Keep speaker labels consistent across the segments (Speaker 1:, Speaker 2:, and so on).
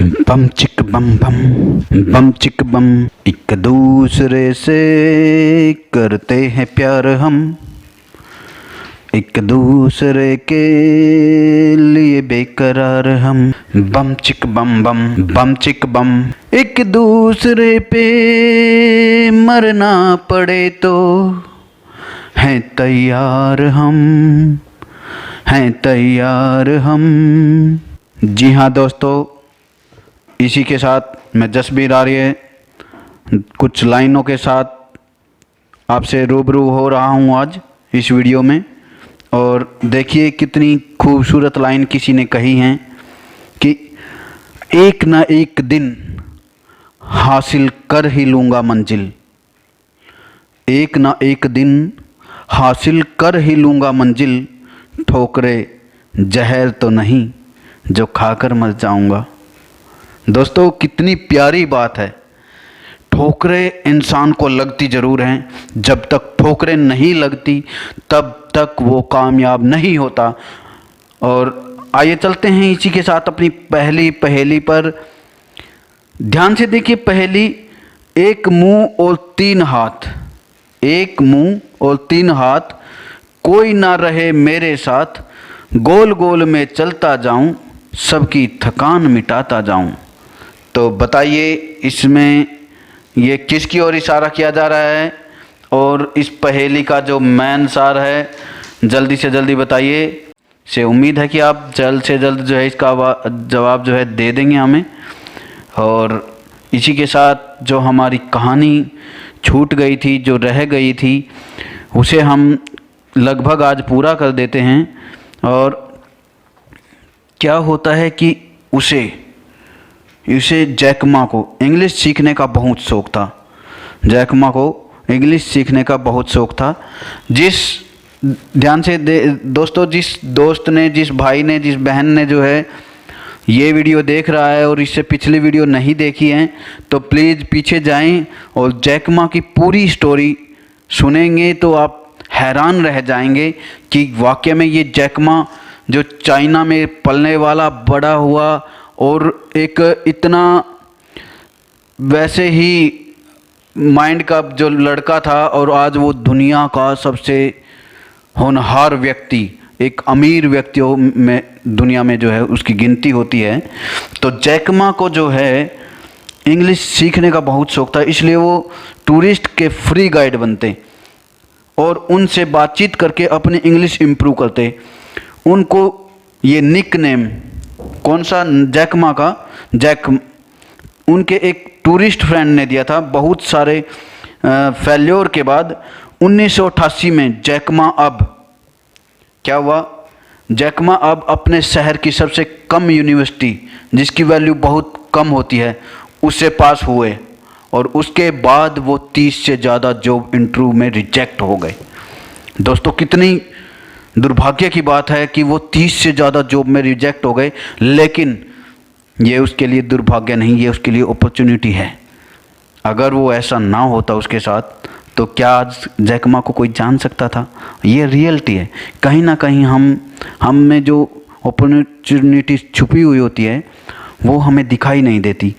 Speaker 1: बम चिक बम बम बम चिक बम, एक दूसरे से करते हैं प्यार हम, एक दूसरे के लिए बेकरार हम। बम चिक बम बम बम चिक बम, एक दूसरे पे मरना पड़े तो हैं तैयार हम, हैं तैयार हम। जी हाँ दोस्तों, इसी के साथ मैं जसबीर आर्य कुछ लाइनों के साथ आपसे रूबरू हो रहा हूँ आज इस वीडियो में। और देखिए कितनी खूबसूरत लाइन किसी ने कही है कि एक ना एक दिन हासिल कर ही लूँगा मंजिल, एक ना एक दिन हासिल कर ही लूँगा मंजिल, ठोकरे जहर तो नहीं जो खाकर मर जाऊँगा। दोस्तों कितनी प्यारी बात है। ठोकरें इंसान को लगती ज़रूर हैं, जब तक ठोकरें नहीं लगती तब तक वो कामयाब नहीं होता। और आइए चलते हैं इसी के साथ अपनी पहली पहेली पर। ध्यान से देखिए पहेली। एक मुंह और तीन हाथ, एक मुंह और तीन हाथ, कोई ना रहे मेरे साथ, गोल गोल में चलता जाऊं, सबकी थकान मिटाता जाऊं। तो बताइए इसमें ये किसकी ओर इशारा किया जा रहा है, और इस पहेली का जो मेन सार है जल्दी से जल्दी बताइए। से उम्मीद है कि आप जल्द से जल्द जो है इसका जवाब जो है दे देंगे हमें। और इसी के साथ जो हमारी कहानी छूट गई थी, जो रह गई थी, उसे हम लगभग आज पूरा कर देते हैं। और क्या होता है कि उसे जैकमा को इंग्लिश सीखने का बहुत शौक़ था। जैकमा को इंग्लिश सीखने का बहुत शौक़ था। ध्यान से दोस्तों, जिस दोस्त ने, जिस भाई ने, जिस बहन ने जो है ये वीडियो देख रहा है और इससे पिछली वीडियो नहीं देखी है, तो प्लीज़ पीछे जाएं और जैकमा की पूरी स्टोरी सुनेंगे तो आप हैरान रह जाएंगे कि वाकई में ये जैकमा जो चाइना में पलने वाला, बड़ा हुआ और एक इतना वैसे ही माइंड का जो लड़का था, और आज वो दुनिया का सबसे होनहार व्यक्ति, एक अमीर व्यक्तियों में दुनिया में जो है उसकी गिनती होती है। तो जैकमा को जो है इंग्लिश सीखने का बहुत शौक़ था, इसलिए वो टूरिस्ट के फ्री गाइड बनते और उनसे बातचीत करके अपनी इंग्लिश इम्प्रूव करते। उनको ये निक नेम कौन सा, जैकमा का, जैक उनके एक टूरिस्ट फ्रेंड ने दिया था। बहुत सारे फेल्योर के बाद 1988 में जैकमा अब क्या हुआ, जैकमा अब अपने शहर की सबसे कम यूनिवर्सिटी, जिसकी वैल्यू बहुत कम होती है, उससे पास हुए। और उसके बाद वो 30 से ज़्यादा जॉब इंटरव्यू में रिजेक्ट हो गए। दोस्तों कितनी दुर्भाग्य की बात है कि वो 30 से ज़्यादा जॉब में रिजेक्ट हो गए, लेकिन ये उसके लिए दुर्भाग्य नहीं, ये उसके लिए अपॉर्चुनिटी है। अगर वो ऐसा ना होता उसके साथ तो क्या आज जैकमा को कोई जान सकता था? ये रियलिटी है। कहीं ना कहीं हम में जो अपॉर्चुनिटी छुपी हुई होती है वो हमें दिखाई नहीं देती।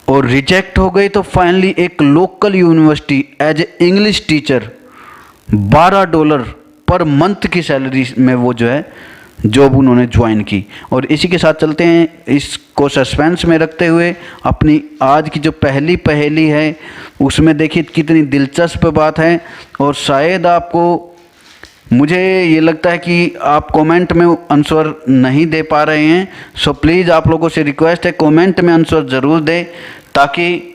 Speaker 1: और रिजेक्ट हो गई तो फाइनली एक local university as a English teacher $12 per month की सैलरी में वो जो है जॉब उन्होंने ज्वाइन की। और इसी के साथ चलते हैं, इसको सस्पेंस में रखते हुए अपनी आज की जो पहली पहेली है उसमें देखिए कितनी दिलचस्प बात है। और शायद आपको, मुझे ये लगता है कि आप कमेंट में आंसर नहीं दे पा रहे हैं, सो प्लीज़ आप लोगों से रिक्वेस्ट है कमेंट में आंसर ज़रूर दें, ताकि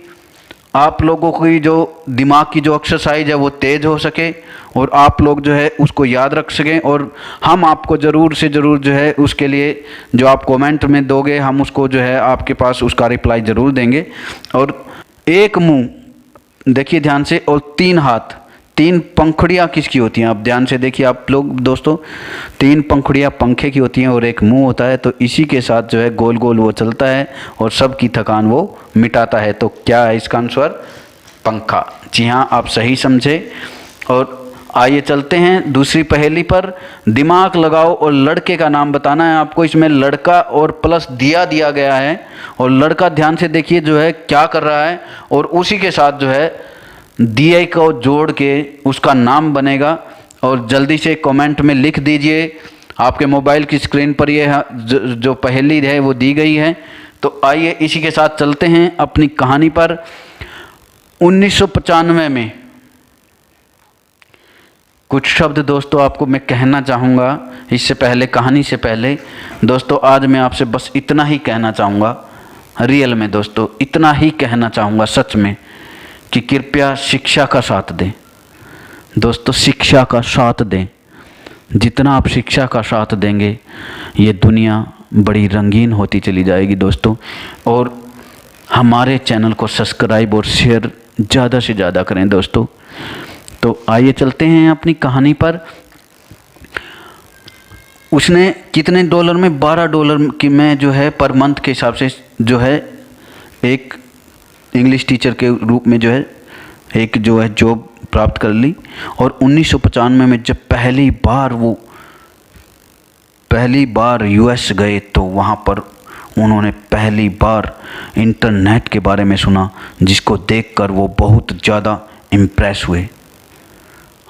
Speaker 1: आप लोगों की जो दिमाग की जो एक्सरसाइज है वो तेज़ हो सके और आप लोग जो है उसको याद रख सकें। और हम आपको ज़रूर से ज़रूर जो है उसके लिए जो आप कमेंट में दोगे, हम उसको जो है आपके पास उसका रिप्लाई ज़रूर देंगे। और एक मुंह देखिए ध्यान से, और तीन हाथ, तीन पंखुड़ियाँ किसकी होती हैं? आप ध्यान से देखिए आप लोग दोस्तों, तीन पंखुड़ियाँ पंखे की होती हैं और एक मुंह होता है। तो इसी के साथ जो है गोल गोल वो चलता है और सबकी थकान वो मिटाता है। तो क्या है इसका आंसर? पंखा। जी हाँ, आप सही समझे। और आइए चलते हैं दूसरी पहेली पर। दिमाग लगाओ और लड़के का नाम बताना है आपको। इसमें लड़का और प्लस दिया गया है और लड़का ध्यान से देखिए जो है क्या कर रहा है, और उसी के साथ जो है दिए को जोड़ के उसका नाम बनेगा। और जल्दी से कमेंट में लिख दीजिए। आपके मोबाइल की स्क्रीन पर ये जो पहेली है वो दी गई है। तो आइए इसी के साथ चलते हैं अपनी कहानी पर। 1995 में कुछ शब्द दोस्तों आपको मैं कहना चाहूँगा। इससे पहले, कहानी से पहले दोस्तों, आज मैं आपसे बस इतना ही कहना चाहूँगा। रियल में दोस्तों इतना ही कहना चाहूँगा सच में, कि कृपया शिक्षा का साथ दें दोस्तों, शिक्षा का साथ दें। जितना आप शिक्षा का साथ देंगे ये दुनिया बड़ी रंगीन होती चली जाएगी दोस्तों। और हमारे चैनल को सब्सक्राइब और शेयर ज़्यादा से ज़्यादा करें दोस्तों। तो आइए चलते हैं अपनी कहानी पर। उसने कितने डॉलर में, $12 की में जो है पर मंथ के हिसाब से जो है एक इंग्लिश टीचर के रूप में जो है एक जो है जॉब प्राप्त कर ली। और 1995 में जब पहली बार यूएस गए तो वहाँ पर उन्होंने पहली बार इंटरनेट के बारे में सुना, जिसको देखकर वो बहुत ज़्यादा इम्प्रेस हुए।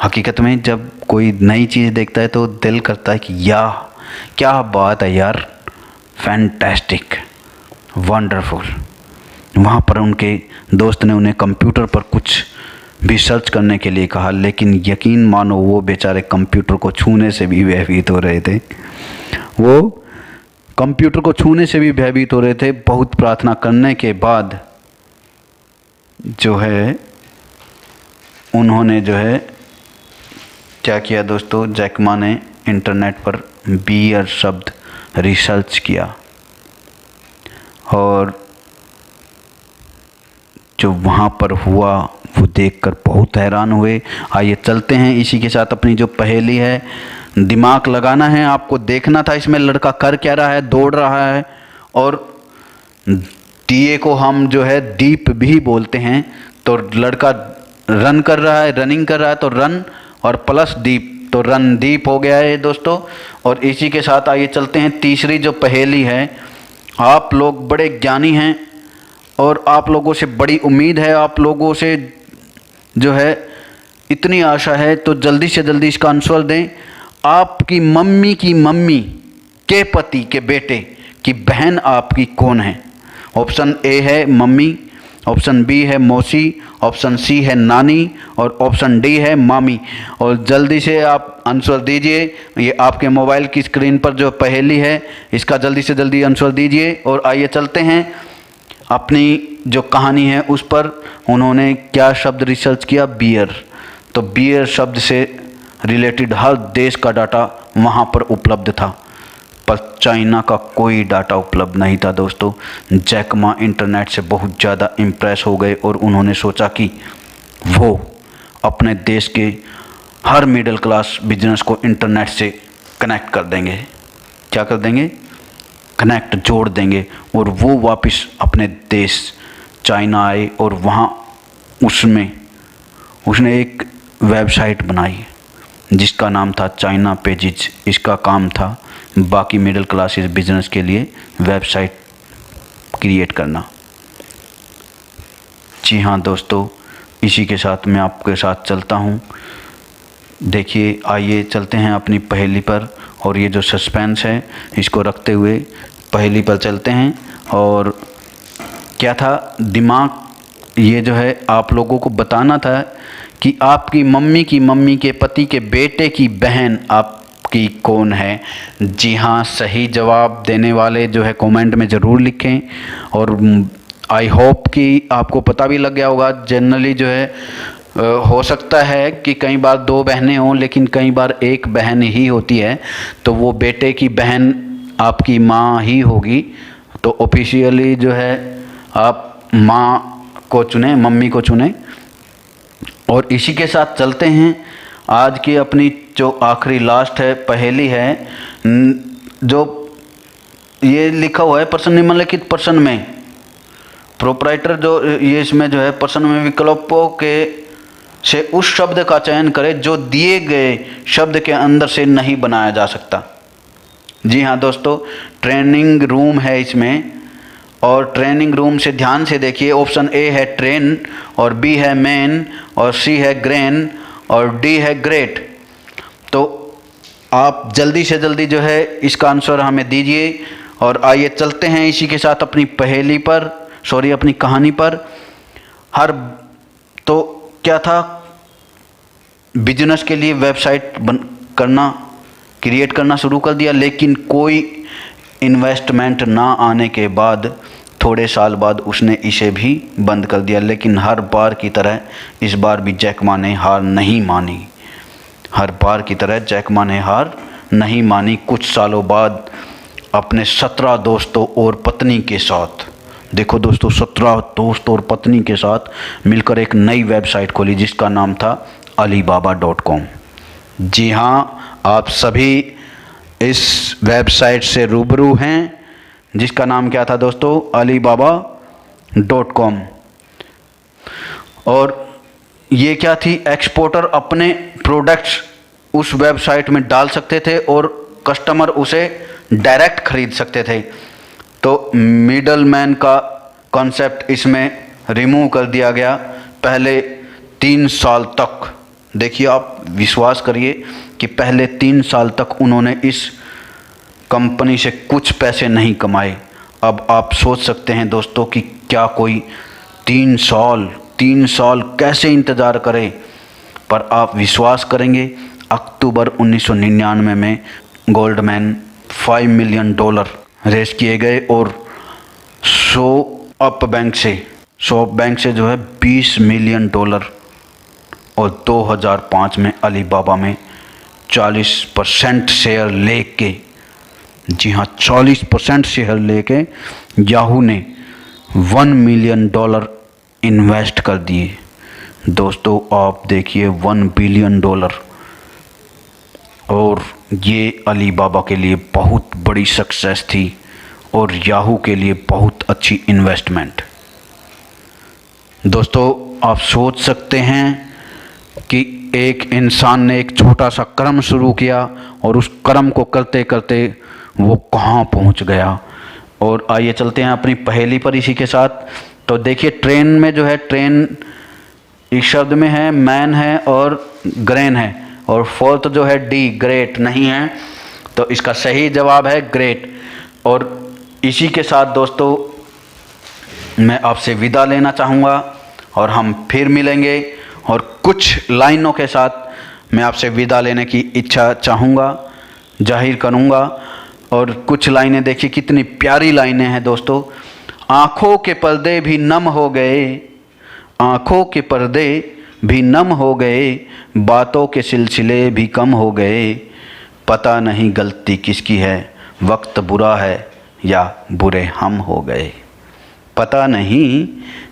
Speaker 1: हकीकत में जब कोई नई चीज़ देखता है तो दिल करता है कि याह क्या बात है यार, फैंटास्टिक, वंडरफुल। वहाँ पर उनके दोस्त ने उन्हें कंप्यूटर पर कुछ भी सर्च करने के लिए कहा, लेकिन यकीन मानो वो बेचारे कंप्यूटर को छूने से भी भयभीत हो रहे थे। वो कंप्यूटर को छूने से भी भयभीत हो रहे थे। बहुत प्रार्थना करने के बाद जो है उन्होंने जो है क्या किया दोस्तों, जैक मा ने इंटरनेट पर बियर शब्द रिसर्च किया और जो वहाँ पर हुआ वो देखकर बहुत हैरान हुए। आइए चलते हैं इसी के साथ अपनी जो पहेली है। दिमाग लगाना है आपको, देखना था इसमें लड़का कर क्या रहा है, दौड़ रहा है। और दिए को हम जो है दीप भी बोलते हैं। तो लड़का रन कर रहा है, रनिंग कर रहा है, तो रन और प्लस दीप, तो रणदीप हो गया है दोस्तों। और इसी के साथ आइए चलते हैं तीसरी जो पहेली है। आप लोग बड़े ज्ञानी हैं और आप लोगों से बड़ी उम्मीद है, आप लोगों से जो है इतनी आशा है, तो जल्दी से जल्दी इसका आंसर दें। आपकी मम्मी की मम्मी के पति के बेटे की बहन आपकी कौन है? ऑप्शन ए है मम्मी, ऑप्शन बी है मौसी, ऑप्शन सी है नानी और ऑप्शन डी है मामी। और जल्दी से आप आंसर दीजिए। ये आपके मोबाइल की स्क्रीन पर जो पहेली है इसका जल्दी से जल्दी आंसर दीजिए। और आइए चलते हैं अपनी जो कहानी है उस पर। उन्होंने क्या शब्द रिसर्च किया? बियर। तो बियर शब्द से रिलेटेड हर देश का डाटा वहाँ पर उपलब्ध था, पर चाइना का कोई डाटा उपलब्ध नहीं था दोस्तों। जैक मा इंटरनेट से बहुत ज़्यादा इम्प्रेस हो गए और उन्होंने सोचा कि वो अपने देश के हर मिडिल क्लास बिजनेस को इंटरनेट से कनेक्ट कर देंगे। क्या कर देंगे? कनेक्ट, जोड़ देंगे। और वो वापस अपने देश चाइना आए और वहाँ उसने एक वेबसाइट बनाई जिसका नाम था चाइना पेजेज। इसका काम था बाकी मिडिल क्लासेस बिजनेस के लिए वेबसाइट क्रिएट करना। जी हाँ दोस्तों, इसी के साथ मैं आपके साथ चलता हूँ। देखिए, आइए चलते हैं अपनी पहेली पर। और ये जो सस्पेंस है इसको रखते हुए पहेली पर चलते हैं। और क्या था, दिमाग ये जो है आप लोगों को बताना था कि आपकी मम्मी के पति के बेटे की बहन आपकी कौन है। जी हाँ, सही जवाब देने वाले जो है कमेंट में ज़रूर लिखें। और आई होप कि आपको पता भी लग गया होगा। जनरली जो है हो सकता है कि कई बार दो बहनें हों, लेकिन कई बार एक बहन ही होती है, तो वो बेटे की बहन आपकी माँ ही होगी। तो ऑफिशियली जो है आप माँ को चुनें, मम्मी को चुनें। और इसी के साथ चलते हैं आज की अपनी जो आखिरी लास्ट है पहेली है, जो ये लिखा हुआ है प्रश्न निम्नलिखित प्रश्न में प्रोप्राइटर जो ये इसमें जो है प्रश्न में विकल्पों के से उस शब्द का चयन करें जो दिए गए शब्द के अंदर से नहीं बनाया जा सकता। जी हाँ दोस्तों, ट्रेनिंग रूम है इसमें, और ट्रेनिंग रूम से ध्यान से देखिए। ऑप्शन ए है ट्रेन, और बी है मैन, और सी है ग्रेन, और डी है ग्रेट। तो आप जल्दी से जल्दी जो है इसका आंसर हमें दीजिए। और आइए चलते हैं इसी के साथ अपनी अपनी कहानी पर। तो क्या था, बिजनेस के लिए वेबसाइट क्रिएट करना शुरू कर दिया, लेकिन कोई इन्वेस्टमेंट ना आने के बाद थोड़े साल बाद उसने इसे भी बंद कर दिया। लेकिन हर बार की तरह इस बार भी जैक मा ने हार नहीं मानी। हर बार की तरह जैक मा ने हार नहीं मानी। कुछ सालों बाद अपने 17 दोस्तों और पत्नी के साथ, देखो दोस्तों, 17 दोस्त और पत्नी के साथ मिलकर एक नई वेबसाइट खोली जिसका नाम था alibaba.com। जी हाँ, आप सभी इस वेबसाइट से रूबरू हैं जिसका नाम क्या था दोस्तों, alibaba.com। और ये क्या थी, एक्सपोर्टर अपने प्रोडक्ट्स उस वेबसाइट में डाल सकते थे और कस्टमर उसे डायरेक्ट खरीद सकते थे। तो मिडलमैन का कॉन्सेप्ट इसमें रिमूव कर दिया गया। पहले 3 साल तक, देखिए आप विश्वास करिए कि पहले 3 साल तक उन्होंने इस कंपनी से कुछ पैसे नहीं कमाए। अब आप सोच सकते हैं दोस्तों कि क्या कोई 3 साल कैसे इंतज़ार करे। पर आप विश्वास करेंगे, अक्टूबर 1999 में गोल्डमैन $5 मिलियन रेस किए गए और शॉप बैंक से जो है $20 मिलियन, और 2005 में अलीबाबा में 40% शेयर लेके, जी हाँ 40% शेयर लेके याहू ने $1 मिलियन इन्वेस्ट कर दिए। दोस्तों आप देखिए, $1 बिलियन, और ये अलीबाबा के लिए बहुत बड़ी सक्सेस थी और याहू के लिए बहुत अच्छी इन्वेस्टमेंट। दोस्तों आप सोच सकते हैं कि एक इंसान ने एक छोटा सा कर्म शुरू किया और उस कर्म को करते करते वो कहाँ पहुँच गया। और आइए चलते हैं अपनी पहेली पर इसी के साथ। तो देखिए, ट्रेन में जो है, ट्रेन इस शब्द में है, मैन है और ग्रेन है, और फोर्थ जो है डी, ग्रेट नहीं है। तो इसका सही जवाब है ग्रेट। और इसी के साथ दोस्तों मैं आपसे विदा लेना चाहूँगा और हम फिर मिलेंगे, और कुछ लाइनों के साथ मैं आपसे विदा लेने की इच्छा जाहिर करूँगा। और कुछ लाइनें देखिए, कितनी प्यारी लाइनें हैं दोस्तों। आँखों के पर्दे भी नम हो गए, आँखों के पर्दे भी नम हो गए, बातों के सिलसिले भी कम हो गए, पता नहीं गलती किसकी है, वक्त बुरा है या बुरे हम हो गए। पता नहीं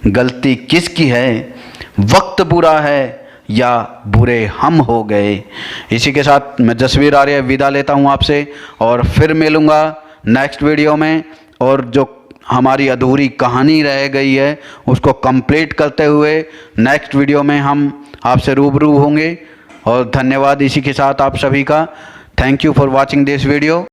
Speaker 1: गलती किसकी है, वक्त बुरा है या बुरे हम हो गए। इसी के साथ मैं जसवीर आर्य विदा लेता हूँ आपसे, और फिर मिलूँगा नेक्स्ट वीडियो में। और जो हमारी अधूरी कहानी रह गई है उसको कंप्लीट करते हुए नेक्स्ट वीडियो में हम आपसे रूबरू होंगे। और धन्यवाद इसी के साथ आप सभी का। Thank you for watching this video.